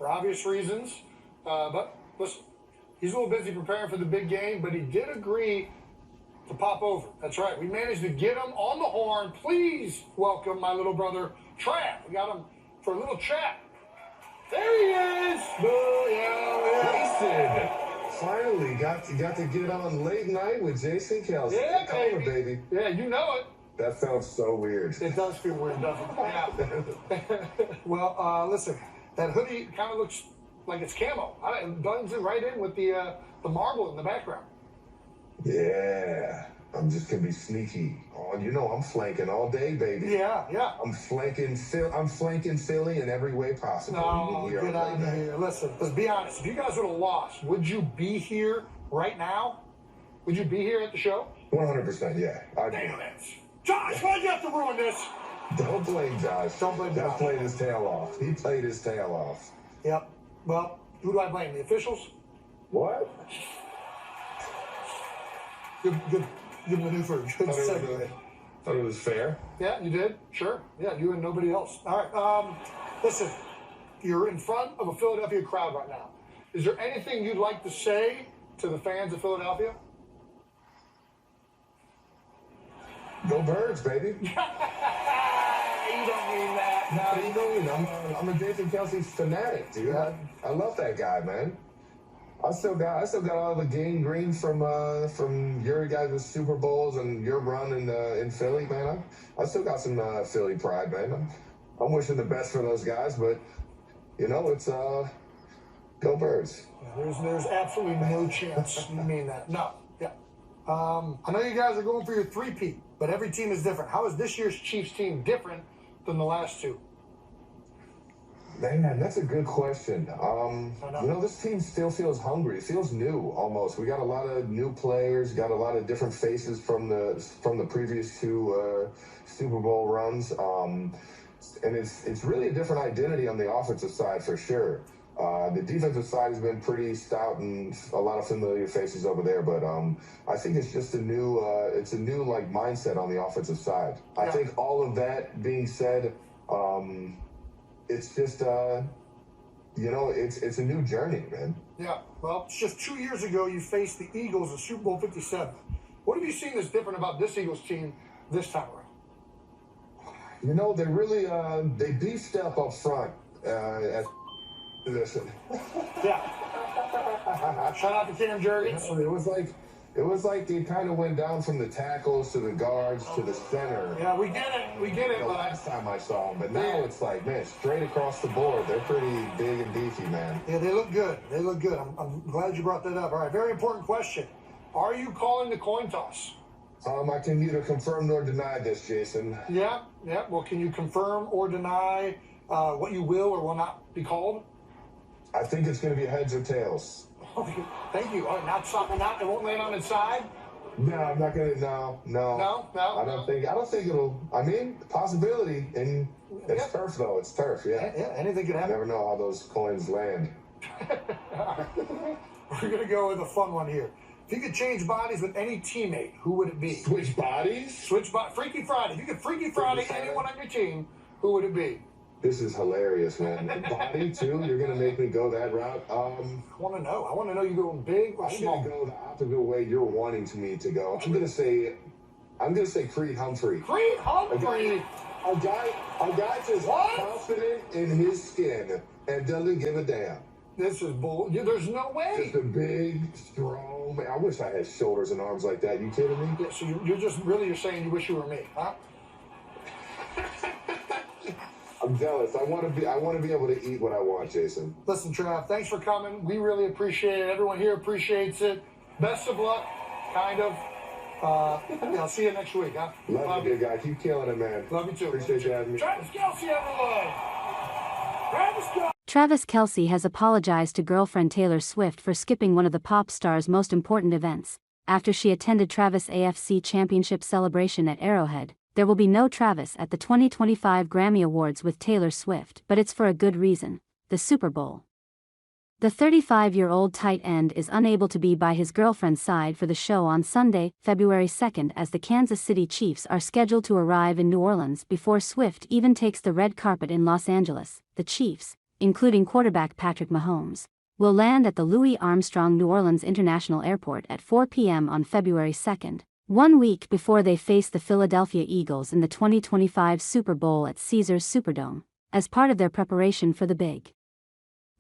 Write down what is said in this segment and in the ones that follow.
for obvious reasons. But listen, he's a little busy preparing for the big game, but he did agree to pop over. That's right. We managed to get him on the horn. Please welcome my little brother, Trav. We got him for a little chat. There he is. Jason, finally got to get on late night with Jason Kelce. Yeah, baby. Yeah, you know it. That sounds so weird. It does feel weird, doesn't it? Yeah. Well, listen, that hoodie kind of looks like it's camo. It blends it right in with the marble in the background. Yeah, I'm just gonna be sneaky. Oh, you know I'm flanking all day, baby. Yeah. I'm flanking Philly in every way possible. No, get out of here. Listen, let's be honest. If you guys would have lost, would you be here right now? Would you be here at the show? 100%, yeah. Damn it. Josh, why'd you have to ruin this? Don't blame Josh. Don't blame Josh. That played his tail off. He played his tail off. Yep. Well, who do I blame? The officials? What? Good maneuver. Good segue. Thought it was fair. Yeah, you did? Sure. Yeah, you and nobody else. All right. Listen, you're in front of a Philadelphia crowd right now. Is there anything you'd like to say to the fans of Philadelphia? Go Birds, baby. You don't mean that. No, you know, I'm a Jason Kelce fanatic, dude. I love that guy, man. I still got all the game green from your guys' Super Bowls and your run in Philly, man. I still got some Philly pride, man. I'm wishing the best for those guys, but you know, it's go Birds. Yeah, there's absolutely no chance you mean that. No. Yeah. I know you guys are going for your three-peat, but every team is different. How is this year's Chiefs team different than the last two? Man, that's a good question. You know, this team still feels hungry. It feels new, almost. We got a lot of new players, got a lot of different faces from the previous two Super Bowl runs, and it's really a different identity on the offensive side for sure. The defensive side has been pretty stout and a lot of familiar faces over there, but I think it's just a new like mindset on the offensive side. Yeah. I think all of that being said, it's just you know, it's a new journey, man. Yeah. Well, it's just 2 years ago you faced the Eagles in Super Bowl 57. What have you seen that's different about this Eagles team this time around? You know, they really they beefed up front at position. Yeah. Shout out to Cam Jurgens. You know, it was like they kind of went down from the tackles to the guards to the center. Yeah, we get it. The last time I saw them, but now it's like, man, straight across the board. They're pretty big and beefy, man. Yeah, they look good. I'm glad you brought that up. All right, very important question. Are you calling the coin toss? I can neither confirm nor deny this, Jason. Yeah. Well, can you confirm or deny what you will or will not be called? I think it's going to be heads or tails. Okay, thank you. It won't land on its side? No, I'm not going to. No. I don't think it'll. I mean, possibility. And it's turf, though. It's turf, yeah. Yeah, anything can happen. You never know how those coins land. We're going to go with a fun one here. If you could change bodies with any teammate, who would it be? Switch bodies? Freaky Friday. If you could Freaky Friday anyone on your team, who would it be? This is hilarious, man. Body, too? You're going to make me go that route? I want to know. I want to know you going big or small. I'm going to go the opposite way you're wanting me to go. I'm going to say Creed Humphrey. Creed Humphrey? A guy just confident in his skin and doesn't give a damn. This is bull. There's no way. Just a big, strong man. I wish I had shoulders and arms like that. You kidding me? Yeah, so you're saying you wish you were me, huh? I'm jealous. I want to be able to eat what I want, Jason. Listen, Trav, thanks for coming. We really appreciate it. Everyone here appreciates it. Best of luck, kind of. I'll see you next week, huh? Love you, good guy. Keep killing it, man. Love you too. Appreciate you having me. Travis Kelce, everyone. Travis Kelce has apologized to girlfriend Taylor Swift for skipping one of the pop star's most important events. After she attended Travis' AFC Championship celebration at Arrowhead, there will be no Travis at the 2025 Grammy Awards with Taylor Swift, but it's for a good reason: the Super Bowl. The 35-year-old tight end is unable to be by his girlfriend's side for the show on Sunday, February 2nd, as the Kansas City Chiefs are scheduled to arrive in New Orleans before Swift even takes the red carpet in Los Angeles. The Chiefs, including quarterback Patrick Mahomes, will land at the Louis Armstrong New Orleans International Airport at 4 p.m. on February 2nd, 1 week before they face the Philadelphia Eagles in the 2025 Super Bowl at Caesars Superdome, as part of their preparation for the big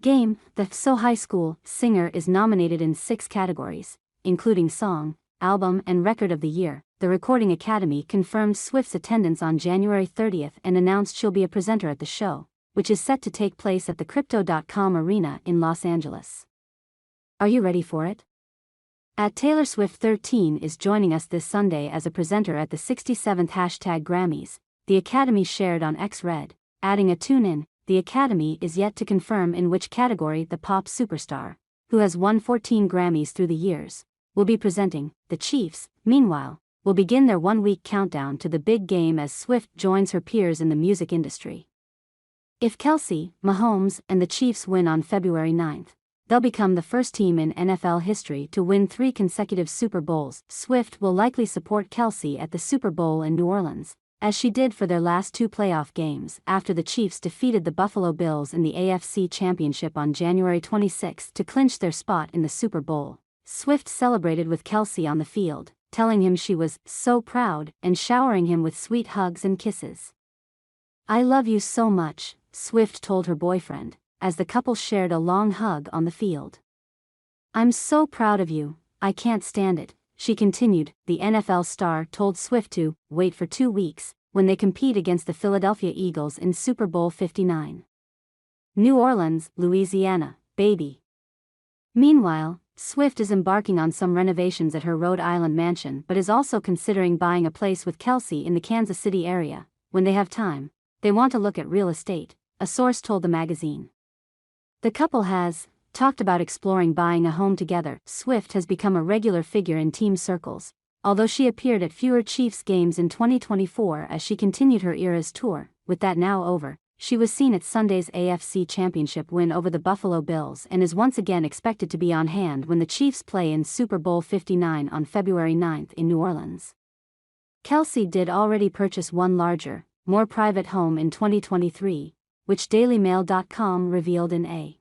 game. The So High School singer is nominated in 6 categories, including Song, Album, and Record of the Year. The Recording Academy confirmed Swift's attendance on January 30th and announced she'll be a presenter at the show, which is set to take place at the Crypto.com Arena in Los Angeles. Are you ready for it? At Taylor Swift 13 is joining us this Sunday as a presenter at the 67th Grammys, the Academy shared on X-Red, adding a tune-in. The Academy is yet to confirm in which category the pop superstar, who has won 14 Grammys through the years, will be presenting. The Chiefs, meanwhile, will begin their 1-week countdown to the big game as Swift joins her peers in the music industry. If Kelce, Mahomes, and the Chiefs win on February 9th, they'll become the first team in NFL history to win 3 consecutive Super Bowls. Swift will likely support Kelce at the Super Bowl in New Orleans, as she did for their last 2 playoff games after the Chiefs defeated the Buffalo Bills in the AFC Championship on January 26 to clinch their spot in the Super Bowl. Swift celebrated with Kelce on the field, telling him she was so proud and showering him with sweet hugs and kisses. "I love you so much," Swift told her boyfriend, as the couple shared a long hug on the field. "I'm so proud of you, I can't stand it," she continued. The NFL star told Swift to wait for 2 weeks when they compete against the Philadelphia Eagles in Super Bowl 59. New Orleans, Louisiana, baby. Meanwhile, Swift is embarking on some renovations at her Rhode Island mansion but is also considering buying a place with Kelce in the Kansas City area. When they have time, they want to look at real estate, a source told the magazine. The couple has talked about exploring buying a home together. Swift has become a regular figure in team circles, although she appeared at fewer Chiefs games in 2024 as she continued her Eras tour. With that now over, she was seen at Sunday's AFC Championship win over the Buffalo Bills and is once again expected to be on hand when the Chiefs play in Super Bowl 59 on February 9th in New Orleans. Kelce did already purchase one larger, more private home in 2023, which DailyMail.com revealed in a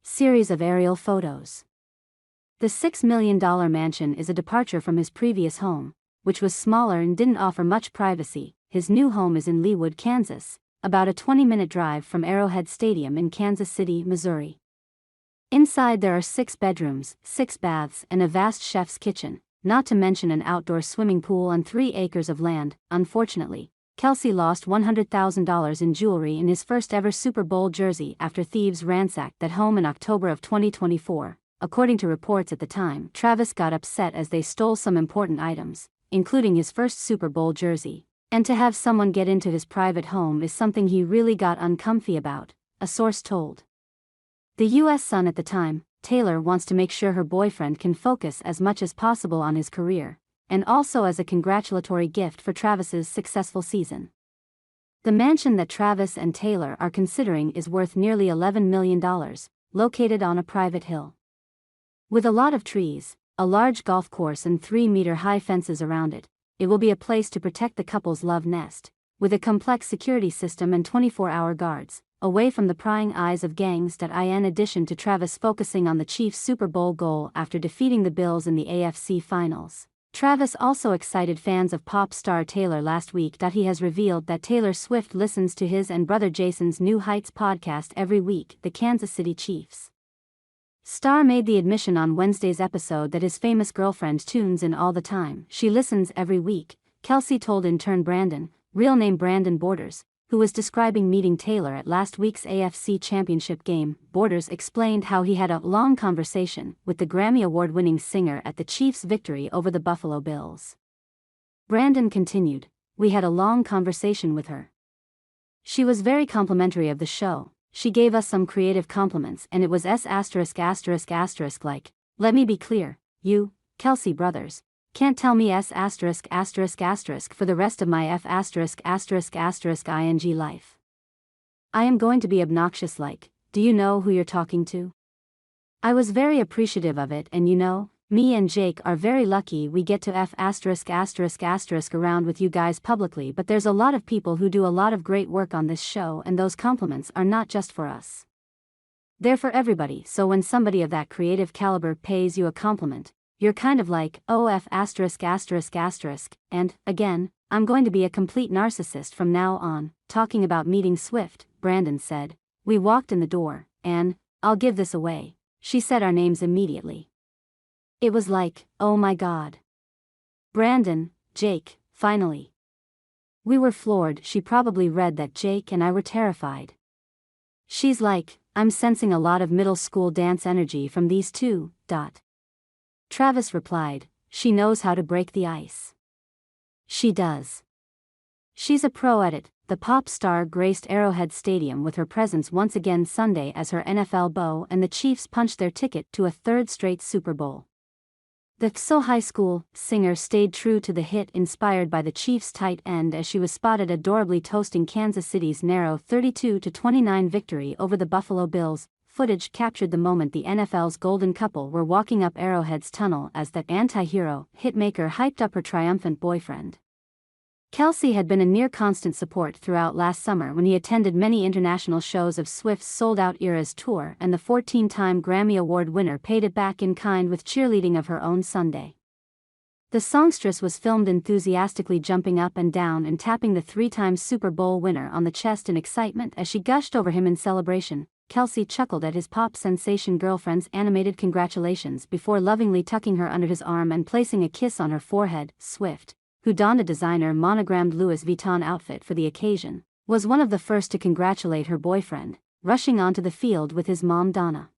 series of aerial photos. The $6 million mansion is a departure from his previous home, which was smaller and didn't offer much privacy. His new home is in Leawood, Kansas, about a 20-minute drive from Arrowhead Stadium in Kansas City, Missouri. Inside there are 6 bedrooms, 6 baths, and a vast chef's kitchen, not to mention an outdoor swimming pool and 3 acres of land. Unfortunately, Kelce lost $100,000 in jewelry in his first ever Super Bowl jersey after thieves ransacked that home in October of 2024. According to reports at the time, Travis got upset as they stole some important items, including his first Super Bowl jersey. And to have someone get into his private home is something he really got uncomfy about, a source told the U.S. Sun at the time. Taylor wants to make sure her boyfriend can focus as much as possible on his career, and also as a congratulatory gift for Travis's successful season. The mansion that Travis and Taylor are considering is worth nearly $11 million, located on a private hill. With a lot of trees, a large golf course and 3-meter-high fences around it, it will be a place to protect the couple's love nest, with a complex security system and 24-hour guards, away from the prying eyes of gangs. In addition to Travis focusing on the Chiefs' Super Bowl goal after defeating the Bills in the AFC Finals, Travis also excited fans of pop star Taylor last week. He has revealed that Taylor Swift listens to his and brother Jason's New Heights podcast every week. The Kansas City Chiefs star made the admission on Wednesday's episode that his famous girlfriend tunes in all the time. "She listens every week," Kelce told intern Brandon, real name Brandon Borders, who was describing meeting Taylor at last week's AFC Championship game. Borders explained how he had a long conversation with the Grammy Award-winning singer at the Chiefs' victory over the Buffalo Bills. Brandon continued, "We had a long conversation with her. She was very complimentary of the show. She gave us some creative compliments and it was like, let me be clear, you, Kelce brothers, can't tell me for the rest of my ing life. I am going to be obnoxious like, do you know who you're talking to? I was very appreciative of it and Me and Jake are very lucky we get to **** around with you guys publicly, but there's a lot of people who do a lot of great work on this show, and those compliments are not just for us. They're for everybody, so when somebody of that creative caliber pays you a compliment, you're kind of like, oh f******, and, again, I'm going to be a complete narcissist from now on. Talking about meeting Swift, Brandon said. We walked in the door, and, I'll give this away, she said our names immediately. It was like, oh my god. Brandon, Jake, finally. We were floored. She probably read that Jake and I were terrified. She's like, I'm sensing a lot of middle school dance energy from these two. Travis replied, she knows how to break the ice. She does. She's a pro at it. The pop star graced Arrowhead Stadium with her presence once again Sunday as her NFL beau, and the Chiefs punched their ticket to a third straight Super Bowl. The XO High School singer stayed true to the hit inspired by the Chiefs' tight end as she was spotted adorably toasting Kansas City's narrow 32-29 victory over the Buffalo Bills. Footage captured the moment the NFL's golden couple were walking up Arrowhead's tunnel as the anti-hero hitmaker hyped up her triumphant boyfriend. Kelce had been a near-constant support throughout last summer when he attended many international shows of Swift's sold-out Eras tour, and the 14-time Grammy Award winner paid it back in kind with cheerleading of her own Sunday. The songstress was filmed enthusiastically jumping up and down and tapping the three-time Super Bowl winner on the chest in excitement as she gushed over him in celebration. Kelce chuckled at his pop sensation girlfriend's animated congratulations before lovingly tucking her under his arm and placing a kiss on her forehead. Swift, who donned a designer monogrammed Louis Vuitton outfit for the occasion, was one of the first to congratulate her boyfriend, rushing onto the field with his mom Donna.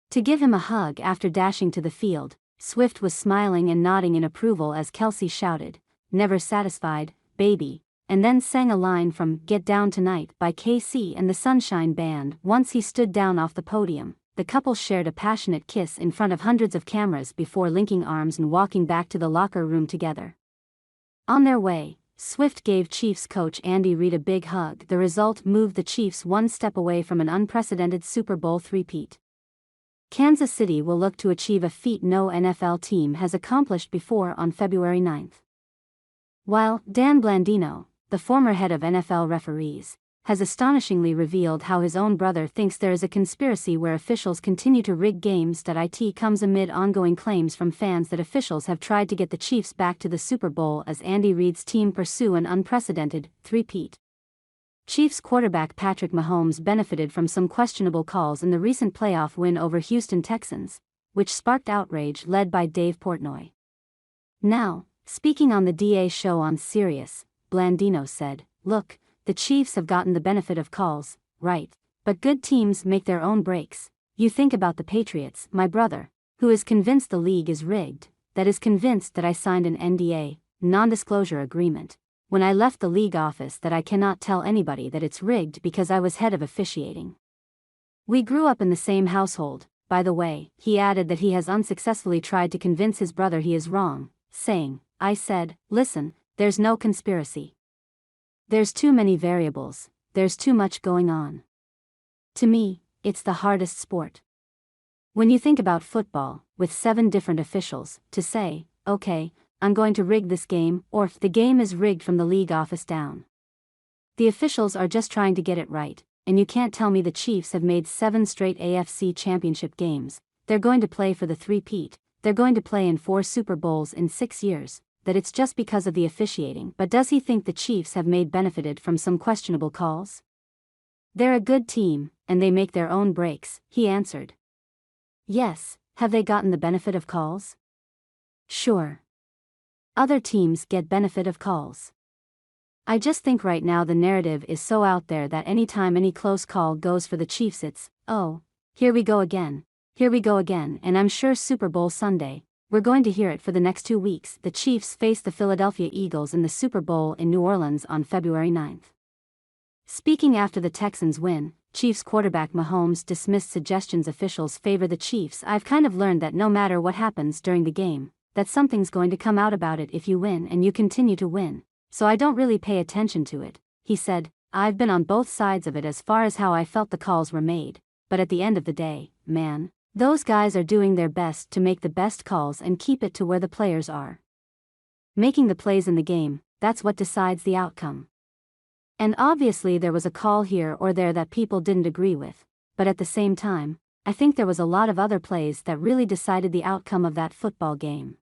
To give him a hug after dashing to the field, Swift was smiling and nodding in approval as Kelce shouted, "Never satisfied, baby," and then sang a line from Get Down Tonight by KC and the Sunshine Band. Once he stood down off the podium, the couple shared a passionate kiss in front of hundreds of cameras before linking arms and walking back to the locker room together. On their way, Swift gave Chiefs coach Andy Reid a big hug. The result moved the Chiefs one step away from an unprecedented Super Bowl three-peat. Kansas City will look to achieve a feat no NFL team has accomplished before on February 9th. While Dan Blandino, the former head of NFL referees, has astonishingly revealed how his own brother thinks there is a conspiracy where officials continue to rig games. It comes amid ongoing claims from fans that officials have tried to get the Chiefs back to the Super Bowl as Andy Reid's team pursue an unprecedented three-peat. Chiefs quarterback Patrick Mahomes benefited from some questionable calls in the recent playoff win over Houston Texans, which sparked outrage led by Dave Portnoy. Now, speaking on the DA show on Sirius, Blandino said, "Look, the Chiefs have gotten the benefit of calls, right? But good teams make their own breaks. You think about the Patriots, my brother, who is convinced the league is rigged, that is convinced that I signed an NDA, non-disclosure agreement, when I left the league office that I cannot tell anybody that it's rigged because I was head of officiating. We grew up in the same household, by the way." He added that he has unsuccessfully tried to convince his brother he is wrong, saying, "I said, listen, there's no conspiracy. There's too many variables, there's too much going on. To me, it's the hardest sport. When you think about football, with 7 different officials, to say, okay, I'm going to rig this game, or if the game is rigged from the league office down. The officials are just trying to get it right, and you can't tell me the Chiefs have made 7 straight AFC championship games, they're going to play for the three-peat, they're going to play in 4 Super Bowls in 6 years. That it's just because of the officiating." But does he think the Chiefs have benefited from some questionable calls? "They're a good team, and they make their own breaks," he answered. Yes, have they gotten the benefit of calls? Sure. Other teams get benefit of calls. I just think right now the narrative is so out there that anytime any close call goes for the Chiefs it's, oh, here we go again, and I'm sure Super Bowl Sunday, we're going to hear it for the next 2 weeks. The Chiefs face the Philadelphia Eagles in the Super Bowl in New Orleans on February 9th. Speaking after the Texans win, Chiefs quarterback Mahomes dismissed suggestions officials favor the Chiefs. "I've kind of learned that no matter what happens during the game, that something's going to come out about it if you win and you continue to win, so I don't really pay attention to it," he said. "I've been on both sides of it as far as how I felt the calls were made, but at the end of the day, man, Those guys are doing their best to make the best calls and keep it to where the players are making the plays in the game. That's what decides the outcome. And obviously there was a call here or there that people didn't agree with, but at the same time, I think there was a lot of other plays that really decided the outcome of that football game.